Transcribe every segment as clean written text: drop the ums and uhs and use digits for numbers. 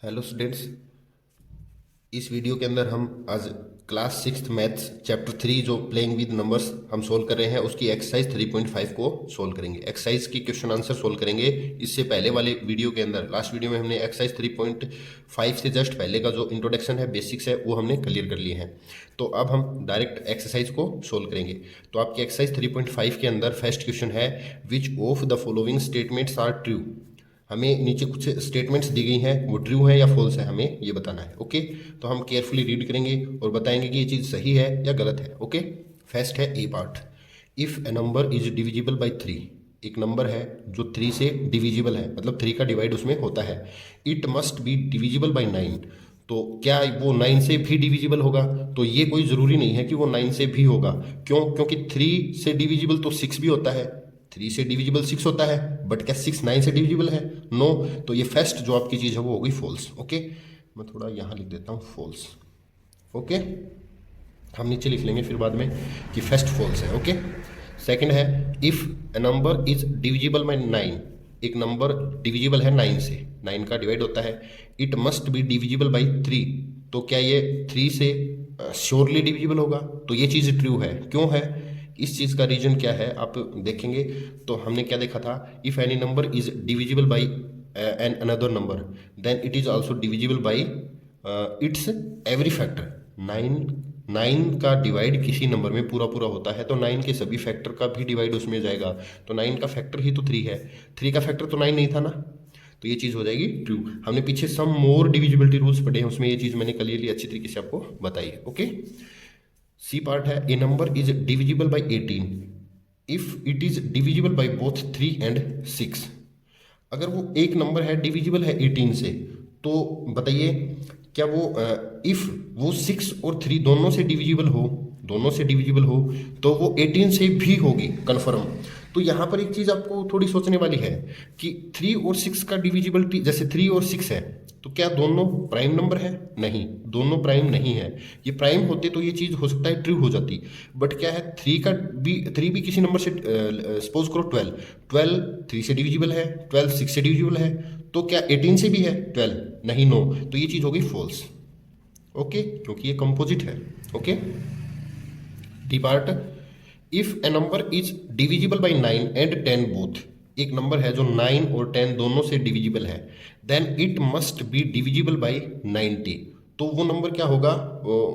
Hello students, इस video के अंदर हम आज क्लास 6th मैथ्स चैप्टर 3 जो प्लेइंग विद नंबर्स हम सोल्व कर रहे हैं उसकी एक्सरसाइज 3.5 को सोल्व करेंगे। एक्सरसाइज की क्वेश्चन आंसर सोल्व करेंगे। इससे पहले वाले वीडियो के अंदर लास्ट वीडियो में हमने एक्सरसाइज 3.5 से जस्ट पहले का जो इंट्रोडक्शन है, बेसिक्स है, वो हमने क्लियर कर लिए हैं। तो अब हम डायरेक्ट एक्सरसाइज को सोल्व करेंगे। तो आपकी एक्सरसाइज 3.5 के अंदर फर्स्ट क्वेश्चन है, which of the following statements are true. हमें नीचे कुछ स्टेटमेंट्स दी गई हैं, वो ट्रू है या फॉल्स है, हमें ये बताना है। ओके, तो हम केयरफुली रीड करेंगे और बताएंगे कि ये चीज़ सही है या गलत है। ओके, फर्स्ट है A part, if a number is divisible by 3। एक नंबर है जो 3 से डिविजिबल है, मतलब 3 का डिवाइड उसमें होता है। It must be divisible by 9। तो क्या वो 9 से भी डिविजिबल होगा? तो ये कोई ज़रूरी नहीं है कि वो 9 से भी होगा। क्यों? क्योंकि 3 से डिविजिबल तो 6 भी होता है, 3 से डिविजिबल 6 होता है, बट क्या 6 9 से डिविजिबल है? नो। तो ये फर्स्ट जो आपकी चीज़ है वो होगी फॉल्स। ओके, मैं थोड़ा यहाँ लिख देता हूँ फॉल्स। ओके, हम नीचे लिख लेंगे फिर बाद में कि फर्स्ट फॉल्स है। ओके, सेकंड है, if a number is divisible by 9। एक नंबर डिविजिबल है 9 से, 9 का डिवाइड होता है। It must be divisible by 3। तो क्या ये 3 से श्योरली डिविजिबल होगा? तो ये चीज़ ट्रू है। क्यों है? इस चीज़ का रीजन क्या है आप देखेंगे। तो हमने क्या देखा था, if any number is divisible by an another number then it is also divisible by its every factor. 9 का डिवाइड किसी नंबर में पूरा पूरा होता है, तो 9 के सभी फैक्टर का भी डिवाइड उसमें जाएगा। तो 9 का फैक्टर ही तो 3 है, 3 का फैक्टर तो 9 नहीं था ना। तो ये चीज़ हो जाएगी ट्रू। हमने पीछे सम मोर डिविजिबिलिटी रूल्स पढ़े हैं, उसमें ये चीज़ मैंने क्लियरली अच्छी तरीके से आपको बताई है। ओके, सी पार्ट है, a number is divisible by 18 if it is divisible by both 3 and 6। अगर वो एक नंबर है डिविजिबल है 18 से, तो बताइए क्या वो इफ वो 6 और 3 दोनों से डिविजिबल हो, दोनों से डिविजिबल हो, तो वो 18 से भी होगी कन्फर्म। तो यहाँ पर एक चीज़ आपको थोड़ी सोचने वाली है कि 3 और 6 का डिविजिबिलिटी, जैसे 3 और 6 है, तो क्या दोनों प्राइम नंबर है? नहीं, दोनों प्राइम नहीं है। ये प्राइम होते तो ये चीज़ हो सकता है ट्रू हो जाती, बट क्या है 3 भी किसी नंबर से सपोज करो 12 3 से डिविजिबल है, 12 6 से डिविजिबल है, तो क्या 18 से भी है 12? नहीं, नो। तो ये चीज़ होगी फॉल्स। ओके, क्योंकि ये कंपोजिट है। Okay, D part, if a number is divisible by 9 and 10 both. एक नंबर है जो 9 और 10 दोनों से डिविजिबल है, then it must be divisible by 90। तो वो नंबर क्या होगा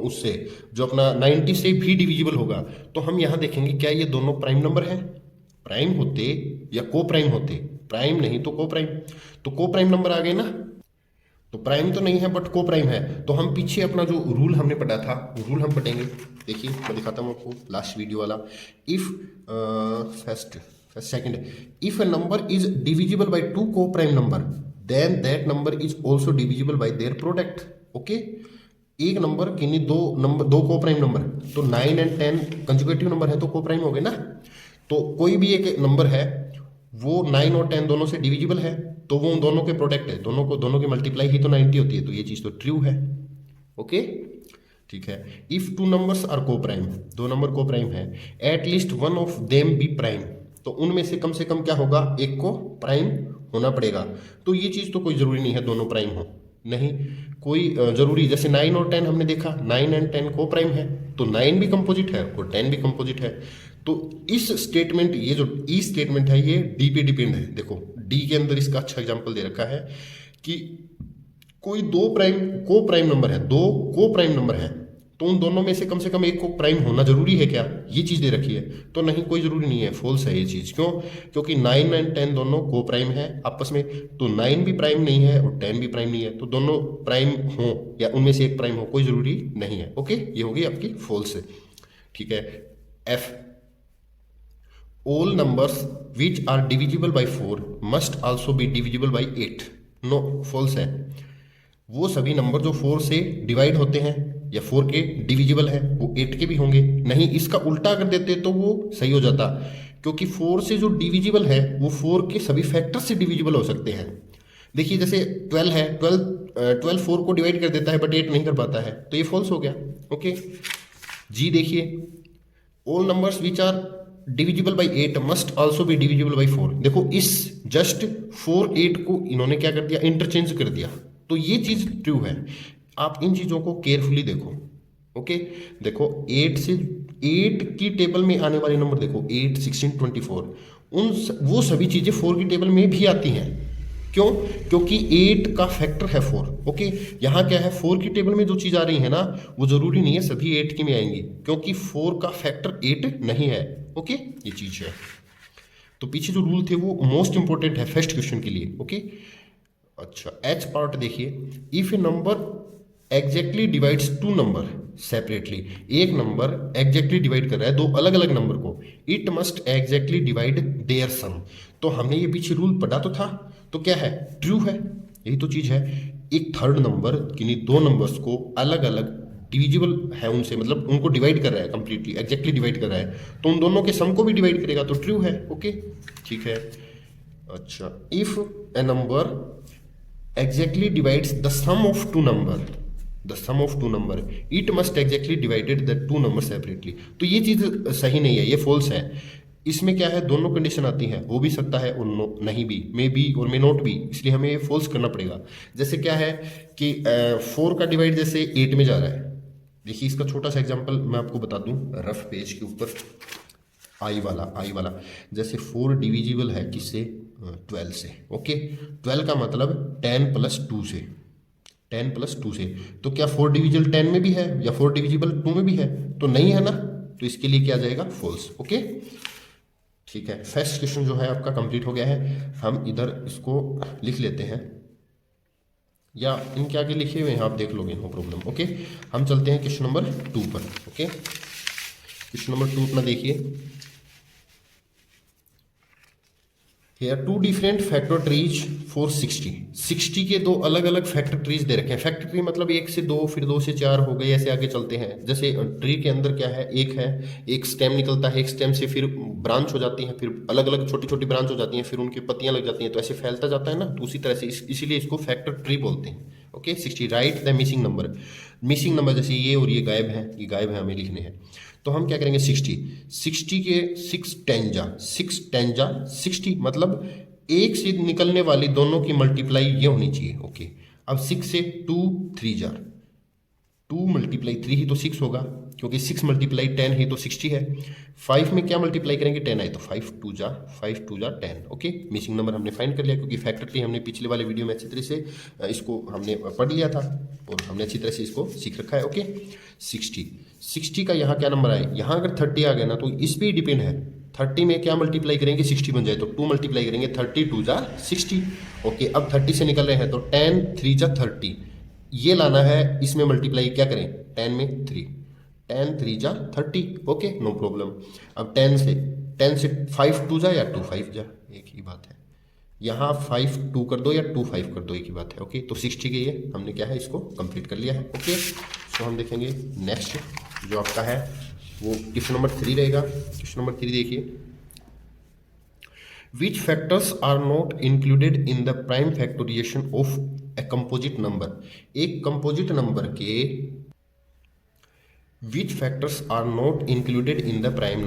उससे, जो अपना 90 से भी डिविजिबल होगा। तो हम यहाँ देखेंगे क्या ये दोनों प्राइम नंबर हैं? प्राइम होते या को प्राइम होते? प्राइम नहीं तो को प्राइम। तो को प्राइम नंबर आ गए ना, तो प्राइम तो नहीं है बट को प्राइम है। तो हम पीछे अपना जो रूल हमने पढ़ा था, रूल हम पढ़ेंगे। देखिए मैं दिखाता हूँ आपको लास्ट वीडियो वाला। If second, if a number is divisible by 2 coprime number then that number is also divisible by their product. Okay, एक नंबर किन्हीं दो को प्राइम नंबर, तो 9 एंड 10 कंजुगेटिव नंबर है तो को प्राइम हो गए ना। तो कोई भी एक नंबर है वो 9 और 10 दोनों से डिविजिबल है, तो वो उन दोनों के प्रोडक्ट है, दोनों की मल्टीप्लाई ही तो 90 होती है। तो ये चीज़ तो ट्रू है। ओके, ठीक है। इफ 2 नंबर्स आर को प्राइम, 2 नंबर को प्राइम है, at least one of them be prime, तो उनमें से कम क्या होगा, एक को प्राइम होना पड़ेगा। तो ये चीज़ तो कोई ज़रूरी नहीं है दोनों प्राइम हो, नहीं कोई ज़रूरी। जैसे 9 और 10 हमने देखा, 9 एंड 10 को प्राइम है, तो 9 भी कंपोजिट है और 10 भी कंपोजिट है। तो इस स्टेटमेंट, ये जो ई स्टेटमेंट है, ये डी पे डिपेंड है। देखो डी के अंदर इसका अच्छा एग्जांपल दे रखा है कि कोई दो को प्राइम नंबर है, दो को प्राइम नंबर है, तो उन दोनों में से कम एक को प्राइम होना जरूरी है क्या? ये चीज़ दे रखी है। तो नहीं, कोई ज़रूरी नहीं है, फॉल्स है ये चीज़। क्यों? क्योंकि 9 एंड 10 दोनों को प्राइम है आपस में, तो 9 भी प्राइम नहीं है और 10 भी प्राइम नहीं है, तो दोनों प्राइम हो या उनमें से एक प्राइम हो, कोई ज़रूरी नहीं है। ओके, ये होगी आपकी फॉल्स है। ठीक है। F, all numbers which are divisible by 4 must also be divisible by 8। No, false है। वो सभी नंबर जो 4 से डिवाइड होते हैं या 4 के डिविजिबल है वो 8 के भी होंगे। नहीं, इसका उल्टा कर देते तो वो सही हो जाता, क्योंकि 4 से जो डिविजिबल है वो 4 के सभी फैक्टर से डिविजिबल हो सकते हैं। देखिए जैसे 12 है, 12 4 को डिवाइड कर देता है बट 8 नहीं कर पाता है, तो ये फॉल्स हो गया। ओके जी, देखिए all numbers which are divisible by 8 must also be divisible by 4। देखो इस जस्ट 4 8 को इन्होंने क्या कर दिया, इंटरचेंज कर दिया। तो ये चीज़ ट्रू है। आप इन चीज़ों को केयरफुली देखो। ओके, देखो 8 की टेबल में आने वाले नंबर देखो, 8, 16, 24, वो सभी चीज़ें 4 की टेबल में भी आती हैं। क्यों? क्योंकि 8 का फैक्टर है 4। ओके, यहाँ क्या है, 4 की टेबल में जो चीज़ आ रही है ना, वो ज़रूरी नहीं है सभी 8 की में आएंगी, क्योंकि 4 का फैक्टर 8 नहीं है। ओके, ये चीज़ है। तो पीछे जो रूल थे वो मोस्ट इंपॉर्टेंट है फर्स्ट क्वेश्चन के लिए। ओके, अच्छा एच पार्ट देखिए, if a number exactly divides two number separately, एक नंबर एग्जैक्टली डिवाइड कर रहा है दो अलग अलग नंबर को, it must exactly divide their sum. तो हमने ये पीछे रूल पढ़ा तो था, तो क्या है, ट्रू है, यही तो चीज है। एक थर्ड नंबर किन्हीं दो नंबर्स को अलग अलग डिविजिबल है उनसे, मतलब उनको डिवाइड कर रहा है कंप्लीटली, एग्जैक्टली डिवाइड कर रहा है, तो उन दोनों के सम को भी डिवाइड करेगा, तो ट्रू है। ओके, ठीक है। अच्छा, if a number exactly divides the sum of two number it must exactly divided the two number separately। तो ये चीज सही नहीं है, ये फॉल्स है। इसमें क्या है, दोनों कंडीशन आती है, हो भी सकता है और नहीं भी, मे बी और मे नॉट भी, इसलिए हमें ये फॉल्स करना पड़ेगा। जैसे क्या है कि 4 का डिवाइड जैसे 8 में जा रहा है, देखिए इसका छोटा सा एग्जांपल मैं आपको बता दूं रफ पेज के ऊपर। आई वाला जैसे 4 डिविजिबल है किससे, 12 से। ओके, 12 का मतलब 10 + 2 से, 10 + 2 से। तो क्या 4 डिविजिबल 10 में भी है या 4 डिविजिबल 2 में भी है? तो नहीं है ना, तो इसके लिए क्या आ जाएगा, फॉल्स। ओके, ठीक है। फर्स्ट क्वेश्चन जो है आपका कंप्लीट हो गया है। हम इधर इसको लिख लेते हैं, या इनके आगे लिखे हुए हैं आप देख लोगे, नो प्रॉब्लम। ओके, हम चलते हैं क्वेश्चन नंबर 2 पर। ओके, क्वेश्चन नंबर 2 अपना देखिए। Here two different factor trees for 60। 60 के दो अलग अलग फैक्टर ट्रीज दे रखे हैं। फैक्टर ट्री मतलब 1 से 2, फिर 2 से 4 हो गए, ऐसे आगे चलते हैं। जैसे ट्री के अंदर क्या है, एक स्टेम निकलता है, एक स्टेम से फिर ब्रांच हो जाती है, फिर अलग अलग छोटी छोटी ब्रांच हो जाती हैं, फिर उनकी पत्तियां लग जाती हैं, तो ऐसे फैलता जाता है ना, तो उसी तरह से इसीलिए इसको फैक्टर ट्री बोलते हैं। Okay, 60 right the missing number. Missing number जैसे ये और ये गायब है, ये गायब है, हमें लिखने हैं। तो हम क्या करेंगे, 60 के 6 10 जा 60, मतलब एक से निकलने वाली दोनों की मल्टीप्लाई ये होनी चाहिए। ओके, अब 6 से 2 3 जा, 2 × 3 ही तो 6 होगा, क्योंकि 6 × 10 ही तो 60 है। 5 में क्या मल्टीप्लाई करेंगे, 10 आए तो 5 2 जा 10। ओके, मिसिंग नंबर हमने फाइंड कर लिया, क्योंकि फैक्टर ट्री हमने पिछले वाले वीडियो में अच्छी तरह से इसको हमने पढ़ लिया था और हमने अच्छी तरह से इसको सीख रखा है। ओके, 60 का यहाँ क्या नंबर आए, यहाँ अगर 30 आ गया ना, तो इस पर ही डिपेंड है। 30 में क्या मल्टीप्लाई करेंगे, 60 बन जाए तो 2 मल्टीप्लाई करेंगे, 30 2 जा 60। ओके, अब 30 से निकल रहे हैं तो 10 3 जा 30, ये लाना है, इसमें मल्टीप्लाई क्या करें, 10 में 3, 10 3 जा 30। Okay, no problem. अब 10 से 5 2 जा या 2 5 जा, एक ही बात है। यहाँ 5 2 कर दो या 2 5 कर दो, एक ही बात है। ओके, तो 60 के ये हमने क्या है, इसको कंप्लीट कर लिया है। ओके, तो हम देखेंगे नेक्स्ट जो आपका है वो क्वेश्चन नंबर 3 रहेगा। क्वेश्चन नंबर 3 देखिए, which factors are not included in the prime factorisation of a composite number. एक कंपोजिट नंबर के which factors are not included in the prime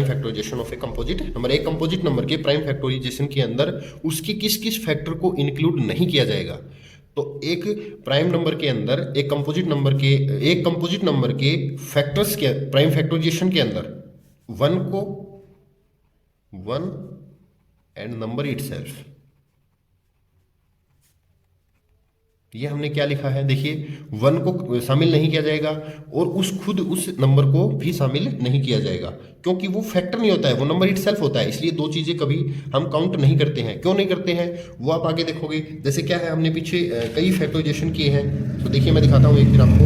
factorisation of a composite number. एक composite number के prime factorisation के अंदर उसके किस किस factor को इंक्लूड नहीं किया जाएगा। तो एक प्राइम नंबर के अंदर एक कंपोजिट नंबर के फैक्टर्स के प्राइम फैक्टराइजेशन के अंदर 1 एंड नंबर इटसेल्फ, ये हमने क्या लिखा है, देखिए 1 को शामिल नहीं किया जाएगा और उस नंबर को भी शामिल नहीं किया जाएगा, क्योंकि वो फैक्टर नहीं होता है, वो नंबर इटसेल्फ होता है। इसलिए दो चीजें कभी हम काउंट नहीं करते हैं। क्यों नहीं करते हैं वो आप आगे देखोगे। जैसे क्या है, हमने पीछे कई फैक्टराइजेशन किए हैं, तो देखिए मैं दिखाता हूँ एक दिन आपको।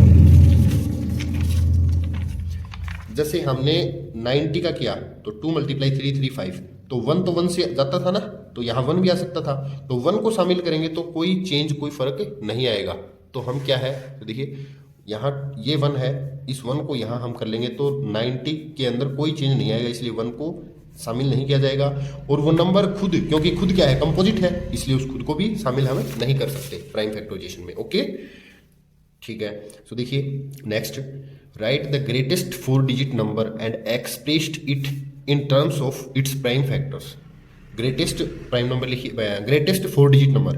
जैसे हमने 90 का किया तो 2 × 3 3 5, तो 1 तो 1 से जाता था ना, तो यहाँ 1 भी आ सकता था, तो 1 को शामिल करेंगे तो कोई चेंज कोई फर्क नहीं आएगा। तो हम क्या है, तो देखिए यहाँ ये 1 है, इस 1 को यहाँ हम कर लेंगे तो 90 के अंदर कोई चेंज नहीं आएगा, इसलिए 1 को शामिल नहीं किया जाएगा। और वो नंबर खुद, क्योंकि खुद क्या है, कंपोजिट है, इसलिए उस खुद को भी शामिल हम नहीं कर सकते प्राइम फैक्टराइजेशन में। ओके, ठीक है। सो देखिए next, write the greatest 4 digit number and expressed it in terms of its prime factors. Greatest prime number लिखिए, greatest 4 digit number,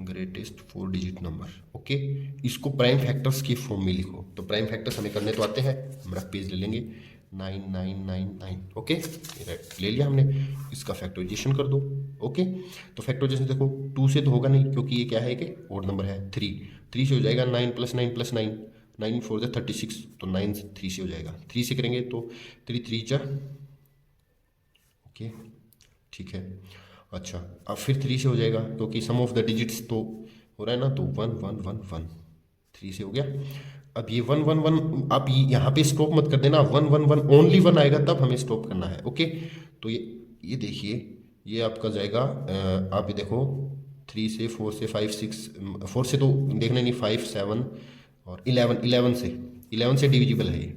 greatest 4 digit number. Okay, इसको प्राइम फैक्टर्स की form में लिखो। तो प्राइम फैक्टर्स हमें करने तो आते हैं, हम रफ पेज ले लेंगे 9999। ओके, ले लिया हमने, इसका फैक्टराइजेशन कर दो। ओके, तो फैक्टराइजेशन देखो 2 से तो होगा नहीं क्योंकि ये क्या है कि ओड नंबर है। 3 से हो जाएगा 9 + 9 + 9, 9 4 = 36, तो 9 3 से हो जाएगा। 3 से करेंगे तो 3 3 जा, ओके ठीक है। अच्छा, अब फिर 3 से हो जाएगा क्योंकि सम ऑफ द डिजिट्स तो हो रहा है ना, तो 1 1 1 1, 3 से हो गया। अब ये 1 1 1, आप यहाँ पे स्टॉप मत कर देना, 1 1 1 ओनली 1 आएगा तब हमें स्टॉप करना है। ओके, तो ये देखिए, ये आपका जाएगा, आप ये देखो 3 से 4 से 5 6, 4 से तो देखना नहीं, 5 7 और 11, 11 से डिविजिबल है ये।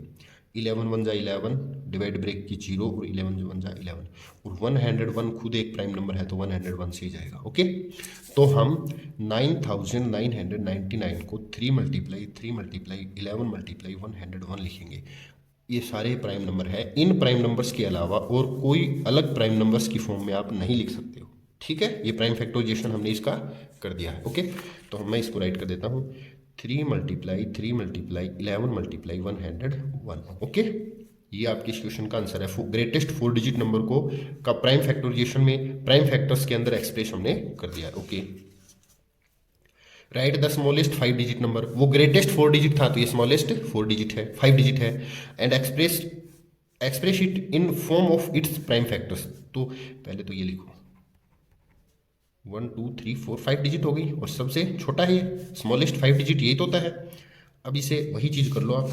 11 1 जा 11, डिवाइड ब्रेक की 0, और 11 1 जा 11, और 101 खुद एक प्राइम नंबर है तो 101 से ही जाएगा। ओके, तो हम 9999 को 3 × 3 × 11 × 101 लिखेंगे। ये सारे प्राइम नंबर है। इन प्राइम नंबर्स के अलावा और कोई अलग प्राइम नंबर्स की फॉर्म में आप नहीं लिख सकते हो। ठीक है, ये प्राइम फैक्टराइजेशन हमने इसका कर दिया है। ओके, तो मैं इसको राइट कर देता हूँ, 3 × 3 × 11 × 101। ओके, ये आपकी इस क्वेश्चन का आंसर है। ग्रेटेस्ट 4 डिजिट नंबर को का प्राइम फैक्टराइजेशन में प्राइम फैक्टर्स के अंदर एक्सप्रेस हमने कर दिया है। Okay, right the smallest 5 digit number. वो ग्रेटेस्ट 4 डिजिट था तो ये स्मॉलेस्ट 4 डिजिट है, 5 डिजिट है। And express it in form of its prime factors. तो पहले तो ये लिखो 1 2 3 4 5 डिजिट हो गई, और सबसे छोटा है ये स्मॉलेस्ट 5 डिजिट, यही तो होता है। अब इसे वही चीज कर लो आप,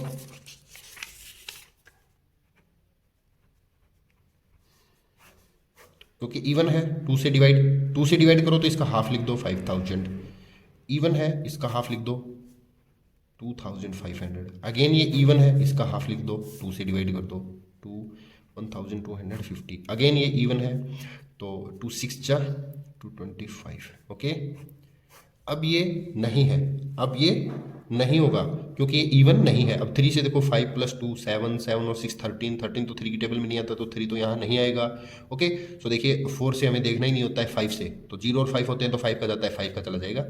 क्योंकि इवन है, 2 से डिवाइड करो तो इसका हाफ लिख दो 5000। इवन है, इसका हाफ लिख दो 2500। अगेन ये इवन है, इसका हाफ लिख दो, 2 से डिवाइड कर दो 1250। अगेन ये इवन है तो 2 6 जा 225। ओके, अब ये नहीं है, अब ये नहीं होगा क्योंकि ये इवन नहीं है। अब 3 से देखो 5 + 2 7, 7 और 6 13, 13 तो 3 की टेबल में नहीं आता, तो 3 तो यहाँ नहीं आएगा। ओके, तो देखिए 4 से हमें देखना ही नहीं होता है, 5 से तो 0 और 5 होते हैं तो 5 का जाता है, 5 का चला जाएगा।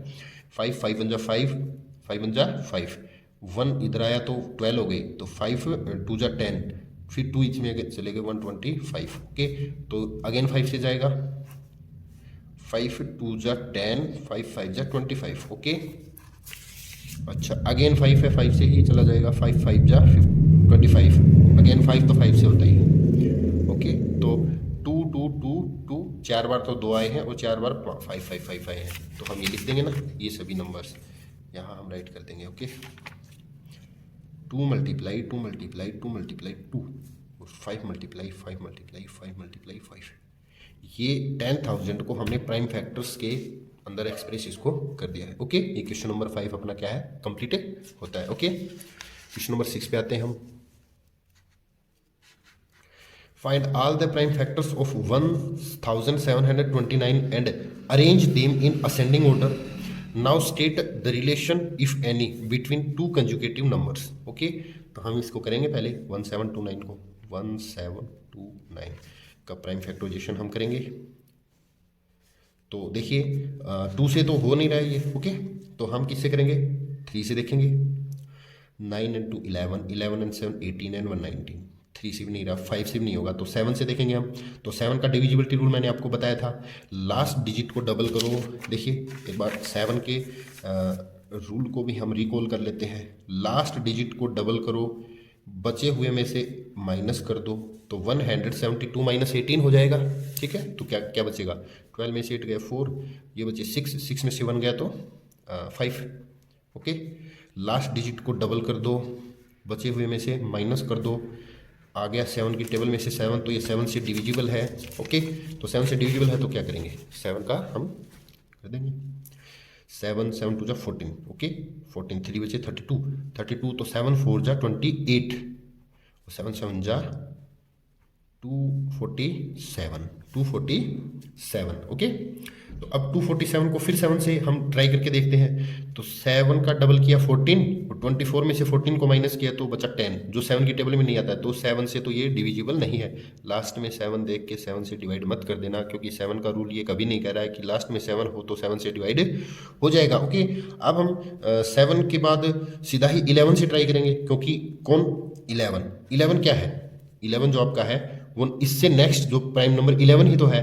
5 5 1 जा 5, 5 1 जा 5, 1 इधर आया तो 12 हो गई, तो 5 2 जा 10, फिर 2 इसमें चले गए 125। ओके, तो अगेन 5 से जाएगा, 5 2 जा 10, 5 5 जा 25। ओके, अच्छा अगेन 5 है, 5 से ही चला जाएगा, 5 5 जा 25। अगेन 5 तो 5 से होता ही है। ओके, तो 2 2 2 2, 4 बार तो 2 आए हैं और 4 बार 5 5 5 आए हैं, तो हम ये लिख देंगे ना, ये सभी नंबर्स यहाँ हम राइट कर देंगे। ओके, 2 × 2 × 2 × 2 और 5 × 5 × 5 × 5। ये 10,000 को हमने प्राइम फैक्टर्स के अंदर एक्सप्रेस इसको कर दिया है। ओके, ये क्वेश्चन नंबर 5 अपना क्या है, कंप्लीटेड होता है। ओके, क्वेश्चन नंबर 6 पे आते हैं हम। Find all the prime factors of 1729 and arrange them in ascending order. Now state the relation if any between 2 conjugative numbers. Okay, तो हम इसको करेंगे पहले 1729 को, 1729 का प्राइम फैक्टराइजेशन हम करेंगे। तो देखिए 2 से तो हो नहीं रहा है ये। ओके, तो हम किससे करेंगे, 3 से देखेंगे। 9 × 2 11, 11 × 7 18 एंड 119। 3 से भी नहीं रहा, 5 से भी नहीं होगा, तो 7 से देखेंगे हम। तो 7 का डिविजिबिलिटी रूल मैंने आपको बताया था, लास्ट डिजिट को डबल करो। देखिए एक बार 7 के रूल को भी हम रिकॉल कर लेते हैं। लास्ट डिजिट को डबल करो, बचे हुए में से माइनस कर दो, तो 172 - 18 हो जाएगा। ठीक है, तो क्या क्या बचेगा, 12 में से 8 गया 4, ये बचे 6, 6 में से 1 गया तो 5। ओके, लास्ट डिजिट को डबल कर दो, बचे हुए में से माइनस कर दो, आ गया 7 की टेबल में से 7, तो ये 7 से डिविजिबल है। ओके, तो 7 से डिविजिबल है तो क्या करेंगे, 7 का हम कर देंगे। 7 7 2 जा 14। ओके, 14, 3 बचे 32, 32 तो 7 4 जा 28, 7 7 जा 247, 247। ओके, तो अब 247 को फिर 7 से हम ट्राई करके देखते हैं। तो 7 का डबल किया 14 और 24 में से 14 को माइनस किया तो बचा 10, जो 7 की टेबल में नहीं आता है। तो 7 से तो ये डिविजिबल नहीं है। लास्ट में 7 देख के 7 से डिवाइड मत कर देना, क्योंकि 7 का रूल ये कभी नहीं कह रहा है कि लास्ट में 7 हो तो 7 से डिवाइड हो जाएगा। ओके, अब हम 7 के बाद सीधा ही 11 से ट्राई करेंगे, क्योंकि कौन 11 क्या है, 11 जो आपका है वो इससे नेक्स्ट जो प्राइम नंबर 11 ही तो है।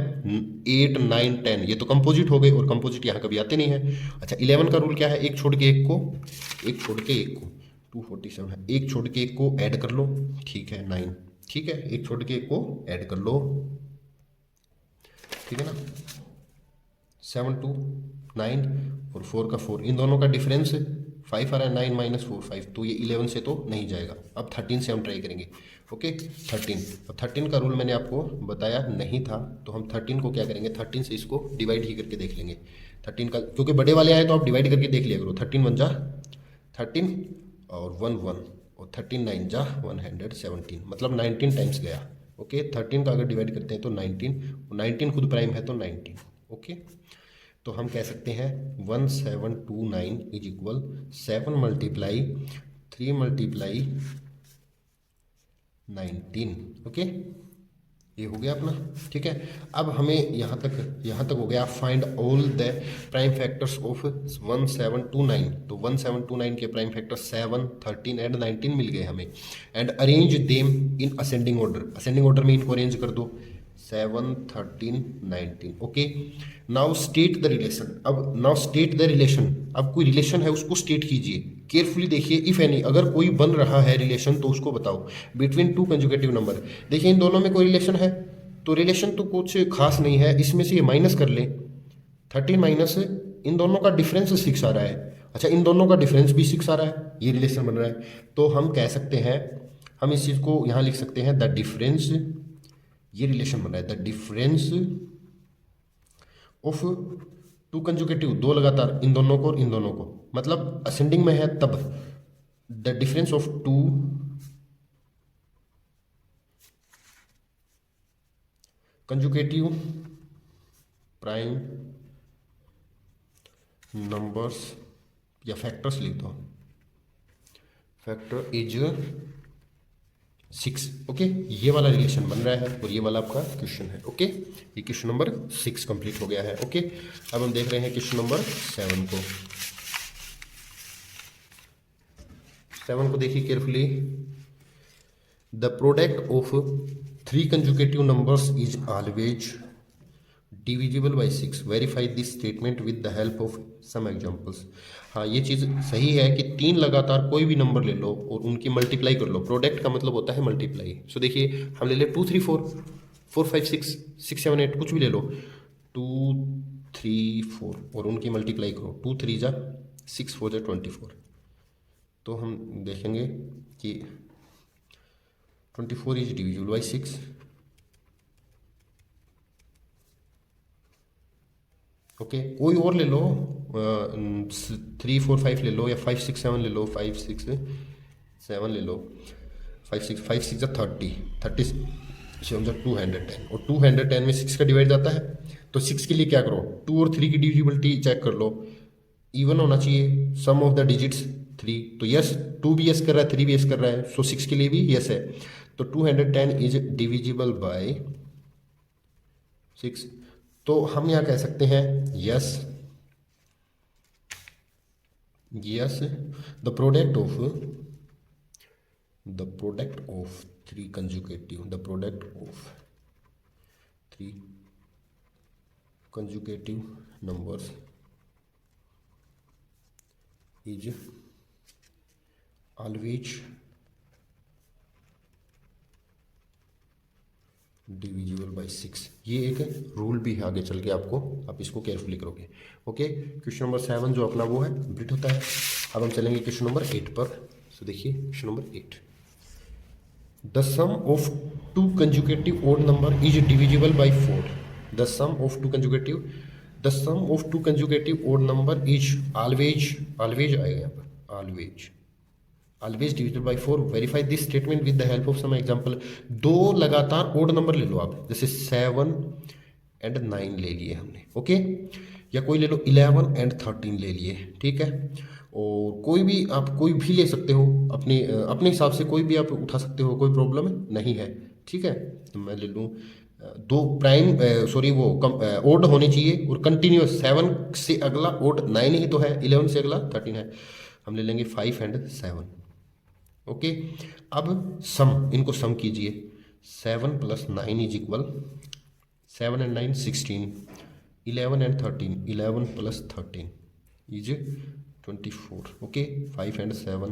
8 9 10 ये तो कंपोजिट हो गए, और कंपोजिट यहाँ कभी आते नहीं है। अच्छा, 11 का रूल क्या है, एक छोड़ के एक को 247 है, एक छोड़ के एक को ऐड कर लो, ठीक है 9, ठीक है, एक छोड़ के एक को ऐड कर लो, ठीक है ना। 7 2 9 और 4 का 4, इन दोनों का डिफरेंस 5 आ रहा है, 9 माइनस 4 5, तो ये 11 से तो नहीं जाएगा। अब 13 से हम ट्राई करेंगे। ओके, 13, अब 13 का रूल मैंने आपको बताया नहीं था, तो हम 13 को क्या करेंगे, 13 से इसको डिवाइड ही करके देख लेंगे। 13 का, क्योंकि बड़े वाले आए तो आप डिवाइड करके देख लिया करो। 13 1 जा 13 और 1 1 और 13 9 जा 117, मतलब 19 टाइम्स गया। ओके, 13 का अगर डिवाइड करते हैं तो 19 खुद प्राइम है तो 19। ओके, तो हम कह सकते हैं 1729 is equal 7 multiply 3 multiply 19। Okay, ये हो गया अपना, ठीक है। अब हमें यहाँ तक हो गया। Find all the prime factors of 1729, तो 1729 के प्राइम फैक्टर 7 13 एंड 19 मिल गए हमें। And arrange them in ascending order में इनको अरेंज कर दो, 7 13 19। Okay, now state the relation. अब कोई रिलेशन है उसको स्टेट कीजिए, केयरफुली देखिए। इफ एनी, अगर कोई बन रहा है रिलेशन तो उसको बताओ। बिटवीन टू कंजुगेटिव नंबर, देखिए इन दोनों में कोई रिलेशन है, तो रिलेशन तो कुछ खास नहीं है, इसमें से ये माइनस कर ले। 13 माइनस इन दोनों का डिफरेंस 6 आ रहा है। अच्छा, इन दोनों का डिफरेंस भी 6 आ रहा है, ये रिलेशन बन रहा है। तो हम कह सकते हैं, हम इस चीज़ को यहाँ लिख सकते हैं द डिफरेंस, ये रिलेशन बन रहा है the difference of two conjugative, दो लगातार, इन दोनों को और इन दोनों को, मतलब असेंडिंग में है तब the difference of two conjugative prime numbers, या फैक्टर्स लिख दो, फैक्टर इज 6। ओके, ये वाला रिलेशन बन रहा है और ये वाला आपका क्वेश्चन है। ओके, ये क्वेश्चन नंबर 6 कंप्लीट हो गया है। ओके, अब हम देख रहे हैं क्वेश्चन नंबर 7 को। 7 को देखिए carefully. The product of 3 conjugative numbers is always divisible by 6, verify this statement with the help of some examples. हाँ, ये चीज़ सही है कि 3 लगातार कोई भी नंबर ले लो और उनकी मल्टीप्लाई कर लो। प्रोडक्ट का मतलब होता है मल्टीप्लाई। सो देखिए, हम ले ले 2 3 4 4 5 6 6 7 8, कुछ भी ले लो, 2 3 4 और उनकी मल्टीप्लाई करो। 2 3 जा 6 4 जा 24, तो हम देखेंगे कि 24 इज डिविजिबल बाई 6। ओके, कोई और ले लो, 3 4 5 ले लो, या 5 6 7 ले लो, 5 6 7 ले लो, 5 6 जा 30 30 7 जा 210, और 210 में 6 का डिवाइड जाता है। तो 6 के लिए क्या करो, 2 और 3 की डिविजिबिलिटी चेक कर लो, इवन होना चाहिए सम ऑफ द डिजिट्स 3। तो यस, 2 भी यस कर रहा है, 3 भी यस कर रहा है, सो 6 के लिए भी यस है। तो 210 इज डिविजिबल बाय 6। तो हम यहाँ कह सकते हैं yes the product of 3 conjugative numbers is always divisible by 6। ये एक रूल भी है, आगे चल के आपको, आप इसको केयरफुली करोगे। ओके, क्वेश्चन नंबर 7 जो अपना वो है कंप्लीट होता है। अब हम चलेंगे क्वेश्चन नंबर 8 पर। तो देखिए question number 8, the sum of 2 conjugative odd number is divisible by 4। The sum of two conjugative odd number is always आएगा यहाँ पर, always divisible by 4, verify this statement with the help of some example. 2 लगातार odd number ले लो आप, जैसे 7 and 9 ले लिए हमने, ओके। या कोई ले लो 11 एंड 13 ले लिए, ठीक है। और कोई भी आप कोई भी ले सकते हो अपने अपने हिसाब से, कोई भी आप उठा सकते हो, कोई प्रॉब्लम नहीं है, ठीक है। तो मैं ले लूँ दो प्राइम, सॉरी वो ओड होने चाहिए और कंटिन्यूस। 7 से अगला ओड 9 ही तो है, 11 से अगला 13 है। हम ले लेंगे 5 एंड 7, ओके। अब सम, इनको सम कीजिए। 7 + 9 is equal 7 and 9 16, 11 and 13, 11 + 13 is 24, okay. 5 and 7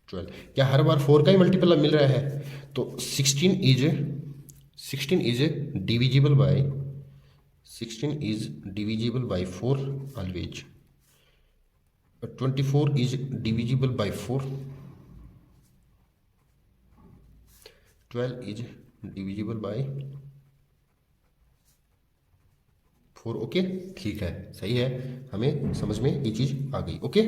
12। क्या हर बार 4 का ही मल्टीपल मिल रहा है? तो 16 is divisible by 4 always. 24 is divisible by 4, 12 is divisible by 4, okay. ठीक है, सही है, हमें समझ में ये चीज़ आ गई, ओके।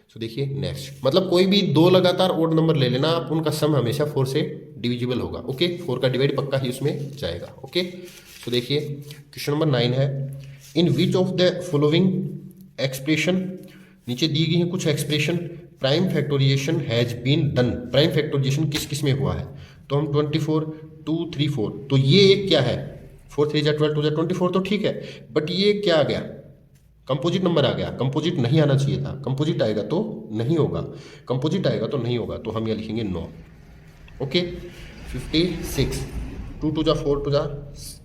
सो देखिए नेक्स्ट, मतलब कोई भी दो लगातार ओड नंबर ले लेना आप, उनका सम हमेशा 4 से डिविजिबल होगा, ओके। 4 का डिवाइड पक्का ही उसमें जाएगा, ओके। सो देखिए क्वेश्चन नंबर 9 है, in which of the following expression, नीचे दी गई है कुछ expression, prime factorisation has been done. Prime factorisation किस किस में हुआ है? तो हम 24 2 3 4, तो ये क्या है? 4 3 12 2 24, तो ठीक है। बट ये क्या आ गया? कंपोजिट नंबर आ गया। कंपोजिट नहीं आना चाहिए था, कंपोजिट आएगा तो नहीं होगा, कंपोजिट आएगा तो नहीं होगा, तो हम यहाँ लिखेंगे नो, ओके। 56, 2 2 4 2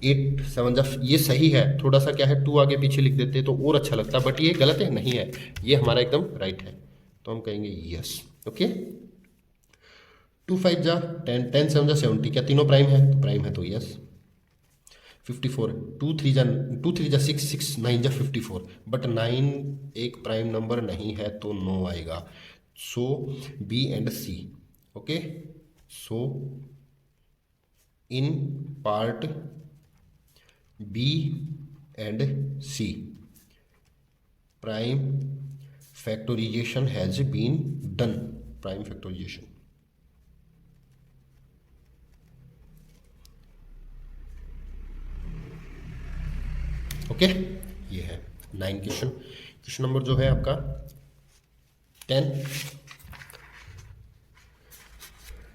8 7 ये सही है। थोड़ा सा क्या है, 2 आगे पीछे लिख देते तो और अच्छा लगता, बट ये गलत है, नहीं है, ये हमारा एकदम राइट है, तो हम कहेंगे यस, ओके। 2 5 10, 10 7 70, क्या तीनों प्राइम है? तो प्राइम है तो यस। 54, 2 3 6 6 9 54, बट 9 एक प्राइम नंबर नहीं है तो नो आएगा। So B and C, okay. So in part B and C prime factorisation has been done, prime factorisation, okay. ये है 9 क्वेश्चन। क्वेश्चन नंबर जो है आपका 10,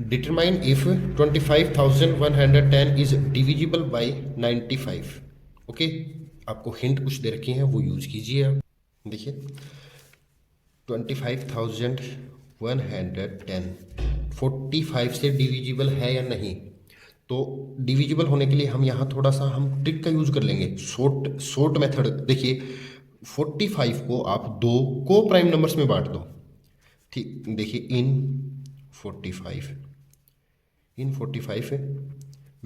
determine if 25,110 is divisible bye 95, okay. आपको हिंट कुछ दे रखी हैं, वो यूज कीजिए आप। देखिए 25,110 45 से डिविजिबल है या नहीं? तो डिविजिबल होने के लिए हम यहाँ थोड़ा सा हम ट्रिक का यूज कर लेंगे, शॉर्ट मेथड। देखिए 45 को आप दो को प्राइम नंबर्स में बांट दो, ठीक। देखिए इन 45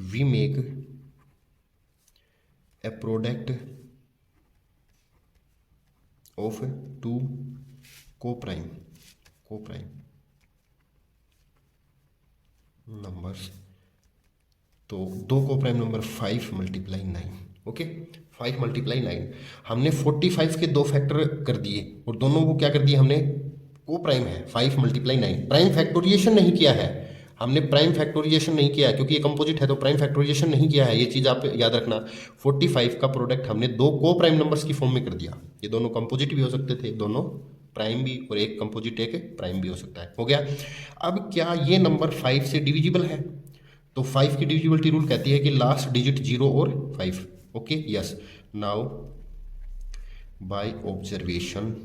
we make a product of 2 को प्राइम नंबर्स। तो 2 को प्राइम नंबर 5 × 9, ओके। 5 × 9, हमने 45 के 2 फैक्टर कर दिए और दोनों को क्या कर दिया हमने? को प्राइम है, 5 × 9। प्राइम फैक्टोरिएशन नहीं किया है हमने, प्राइम फैक्टोरिएशन नहीं किया है क्योंकि ये कंपोजिट है, तो प्राइम फैक्टोरिएशन नहीं किया है, ये चीज़ आप याद रखना। 45 का प्रोडक्ट हमने 2 को प्राइम नंबर्स की फॉर्म में कर दिया। ये दोनों कंपोजिट भी हो सकते थे, दोनों प्राइम भी, और एक कंपोजिट एक प्राइम भी हो सकता है, हो गया। अब क्या ये नंबर 5 से डिविजिबल है? तो 5 की डिविजिबिलिटी रूल कहती है कि लास्ट डिजिट 0 और 5, okay yes. Now by observation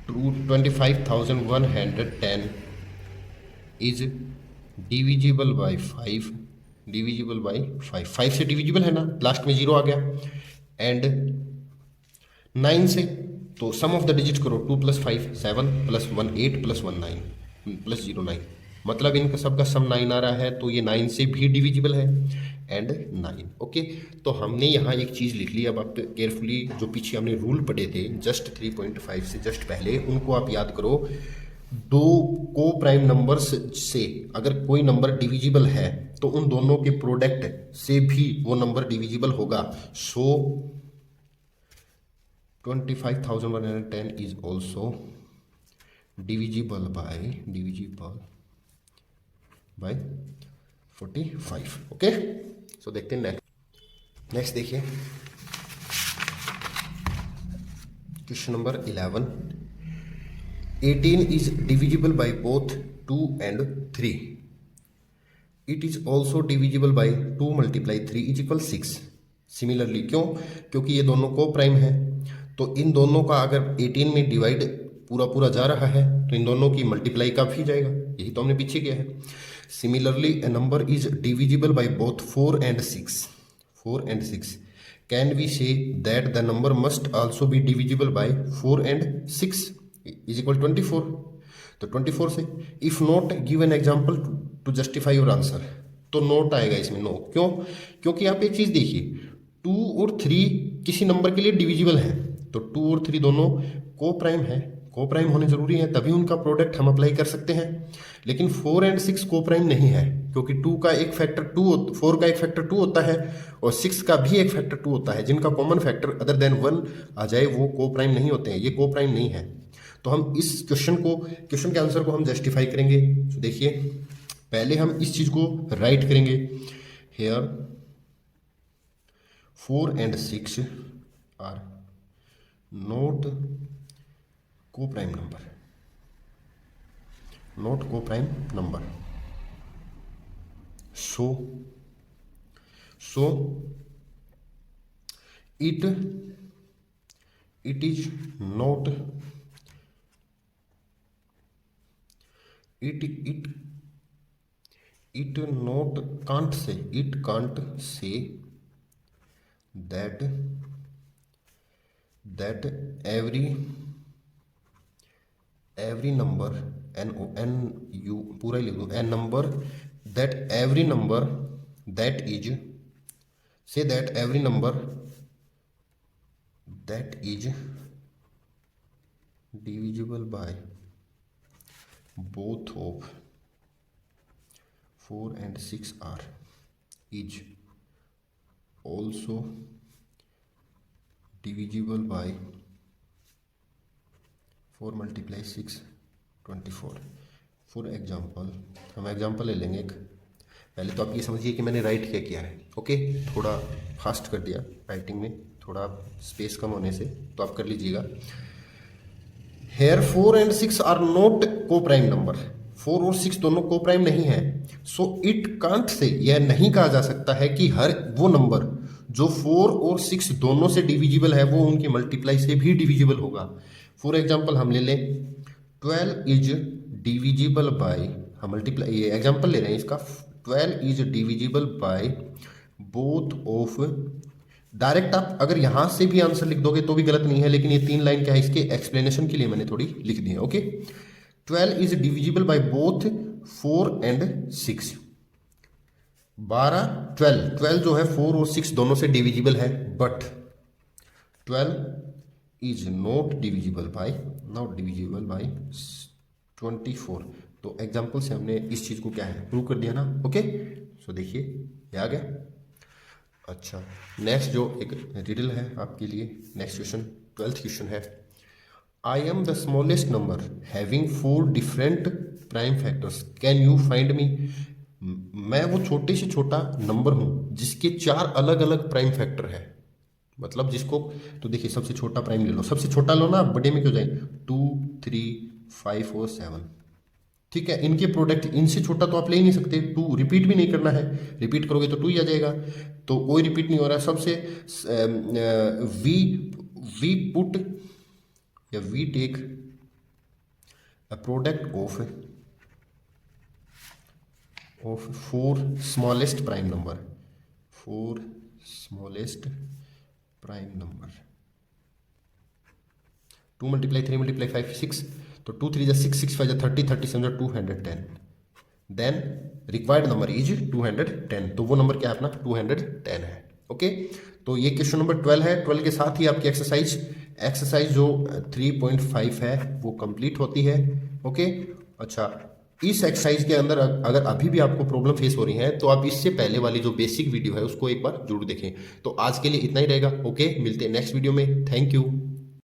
25,110 is divisible bye 5, 5 से डिविजिबल है ना, लास्ट में 0 आ गया। एंड 9 से, तो सम ऑफ द डिजिट करो, 2 + 5 7 + 1 8 + 1 9 + 0 9, मतलब इनका सबका सम 9 आ रहा है, तो ये 9 से भी डिविजिबल है एंड 9, ओके। तो हमने यहाँ एक चीज़ लिख ली। अब आप केयरफुली जो पीछे हमने रूल पढ़े थे जस्ट 3.5 से जस्ट पहले, उनको आप याद करो। 2 को प्राइम नंबर्स से अगर कोई नंबर डिविजिबल है तो उन दोनों के प्रोडक्ट से भी वो नंबर डिविजिबल होगा। So 25,110 is also divisible by 45। Okay, so देखते हैं नेक्स्ट देखिए question number 11। 18 is divisible by both 2 and 3. It is also divisible by 2 × 3 is equal 6। Similarly, क्यों? क्योंकि ये दोनों को प्राइम है, तो इन दोनों का अगर 18 में डिवाइड पूरा पूरा जा रहा है तो इन दोनों की मल्टीप्लाई का भी जाएगा, यही तो हमने पीछे किया है। Similarly a number is divisible by both 4 and 6। 4 and 6 can we say that the number must also be divisible by 4 and 6 is equal 24। तो 24 से if not give an example to justify your answer, तो note आएगा इसमें, no. क्यों? क्योंकि आप एक चीज देखिए, 2 और 3 किसी नंबर के लिए डिविजिबल है, तो 2 और 3 दोनों को प्राइम है, को प्राइम होने जरूरी है, तभी उनका प्रोडक्ट हम अप्लाई कर सकते हैं। लेकिन 4 and 6 को प्राइम नहीं है, क्योंकि 2 का एक फैक्टर 2, 4 का एक फैक्टर 2 होता है और 6 का भी एक फैक्टर 2 होता है, जिनका कॉमन फैक्टर अदर देन 1 आ जाए वो को प्राइम नहीं होते हैं, ये को प्राइम नहीं है। तो हम इस क्वेश्चन के आंसर को हम जस्टिफाई करेंगे। तो देखिए, पहले हम इस चीज को राइट करेंगे, हेयर 4 and 6 आर नॉट को प्राइम नंबर, नॉट को prime number. So it is not it not can't say that every number n u पूरा ही लिख दो, n number that every number that is, say that every number that is divisible by both of 4 and 6 are is also divisible by 4 × 6 24। For example, हम example ले लेंगे एक। पहले तो आप ये समझिए कि मैंने राइट क्या किया है, ओके, थोड़ा फास्ट कर दिया राइटिंग में, थोड़ा स्पेस कम होने से, तो आप कर लीजिएगा। हेयर 4 and 6 आर नॉट को प्राइम नंबर, 4 और 6 दोनों को प्राइम नहीं है। सो इट कांट से, यह नहीं कहा जा सकता है कि हर वो नंबर जो 4 और 6 दोनों से डिविजिबल है वो उनकी मल्टीप्लाई से भी डिविजिबल होगा। फॉर एग्जाम्पल हम ले लें 12 इज डिविजिबल बाय, हम मल्टीप्लाई, ये एग्जाम्पल ले रहे हैं इसका, 12 is divisible by both of, direct आप अगर यहां से भी आंसर लिख दोगे तो भी गलत नहीं है, लेकिन ये 3 लाइन क्या है, इसके एक्सप्लेनेशन के लिए मैंने थोड़ी लिख दी है, okay. 12 is divisible by both 4 and 6। 12 जो है 4 और 6 दोनों से डिविजिबल है, but 12 is not divisible by 24। तो एग्जाम्पल से हमने इस चीज को क्या है, प्रूव कर दिया ना, ओके। सो देखिए ये आ गया। अच्छा, नेक्स्ट जो एक रिडल है आपके लिए, नेक्स्ट क्वेश्चन 12th क्वेश्चन है, I am the smallest number having 4 different prime factors, can you find me. मैं वो छोटे से छोटा नंबर हूं जिसके 4 अलग अलग प्राइम फैक्टर है, मतलब जिसको, तो देखिए सबसे छोटा प्राइम ले लो, सबसे छोटा लो ना, बड़े में क्यों जाए, 2 3 5 और 7, ठीक है। इनके प्रोडक्ट, इनसे छोटा तो आप ले ही नहीं सकते, 2 रिपीट भी नहीं करना है, रिपीट करोगे तो 2 ही आ जाएगा, तो कोई रिपीट नहीं हो रहा है। सबसे वी पुट या we take a product of 4 smallest prime number, 4 smallest prime number, 2 × 3 × 5 6, तो 2 3 6 6 5 30 37 210, देन रिक्वायर्ड नंबर इज 210, तो वो नंबर क्या है अपना 210 है, ओके। तो ये क्वेश्चन नंबर 12 है। 12 के साथ ही आपकी एक्सरसाइज जो 3.5 है वो कंप्लीट होती है, ओके। अच्छा, इस एक्सरसाइज के अंदर अगर अभी भी आपको प्रॉब्लम फेस हो रही है तो आप इससे पहले वाली जो बेसिक वीडियो है उसको एक बार जरूर देखें। तो आज के लिए इतना ही रहेगा, ओके। मिलते हैं नेक्स्ट वीडियो में, थैंक यू।